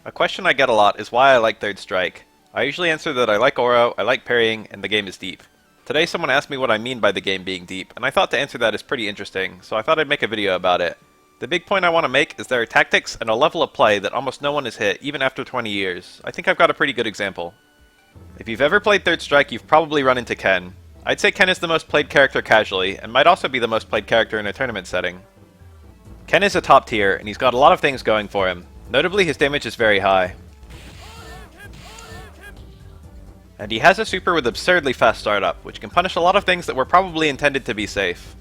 A question I get a lot is why I like Third Strike. I usually answer that I like Oro, I like parrying, and the game is deep. Today someone asked me what I mean by the game being deep, and I thought to answer that is pretty interesting, so I thought I'd make a video about it. The big point I want to make is there are tactics and a level of play that almost no one has hit, even after 20 years. I think I've got a pretty good example. If you've ever played Third Strike, you've probably run into Ken. I'd say Ken is the most played character casually, and might also be the most played character in a tournament setting. Ken is a top tier, and he's got a lot of things going for him. Notably, his damage is very high. And he has a super with absurdly fast startup, which can punish a lot of things that were probably intended to be safe.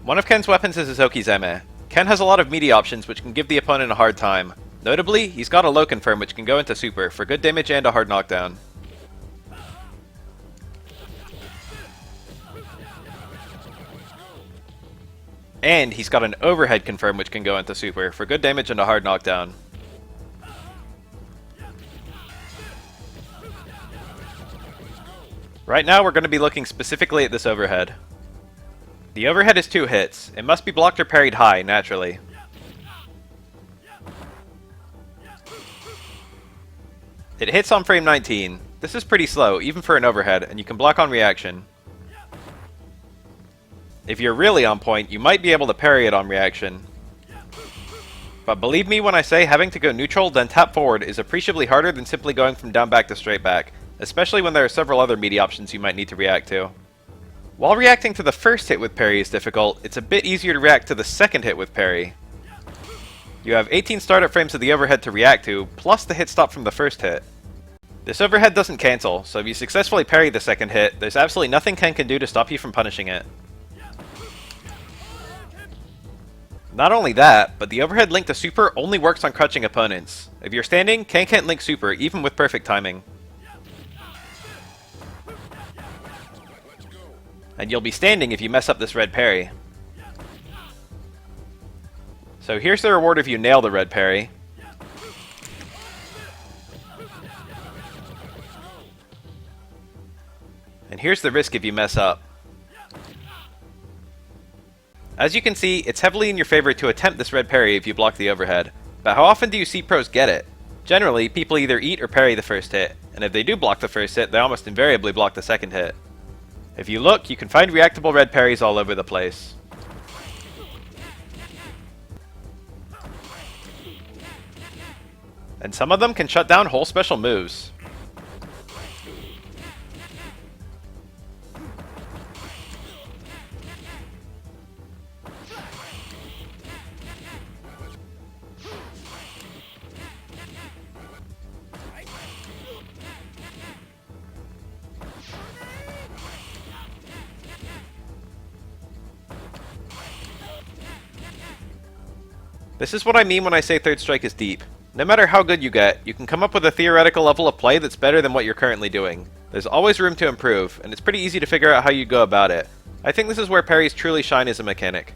One of Ken's weapons is his Okizeme. Ken has a lot of meaty options which can give the opponent a hard time. Notably, he's got a low confirm which can go into super for good damage and a hard knockdown. And he's got an overhead confirm which can go into super for good damage and a hard knockdown. Right now we're going to be looking specifically at this overhead. The overhead is 2 hits. It must be blocked or parried high, naturally. It hits on frame 19. This is pretty slow, even for an overhead, and you can block on reaction. If you're really on point, you might be able to parry it on reaction. But believe me when I say having to go neutral then tap forward is appreciably harder than simply going from down back to straight back, especially when there are several other meaty options you might need to react to. While reacting to the first hit with parry is difficult, it's a bit easier to react to the second hit with parry. You have 18 startup frames of the overhead to react to, plus the hit stop from the first hit. This overhead doesn't cancel, so if you successfully parry the second hit, there's absolutely nothing Ken can do to stop you from punishing it. Not only that, but the overhead link to super only works on crouching opponents. If you're standing, Ken can't link super, even with perfect timing. And you'll be standing if you mess up this red parry. So here's the reward if you nail the red parry. And here's the risk if you mess up. As you can see, it's heavily in your favor to attempt this red parry if you block the overhead. But how often do you see pros get it? Generally, people either eat or parry the first hit, and if they do block the first hit, they almost invariably block the second hit. If you look, you can find reactable red parries all over the place. And some of them can shut down whole special moves. This is what I mean when I say Third Strike is deep. No matter how good you get, you can come up with a theoretical level of play that's better than what you're currently doing. There's always room to improve, and it's pretty easy to figure out how you go about it. I think this is where parries truly shine as a mechanic.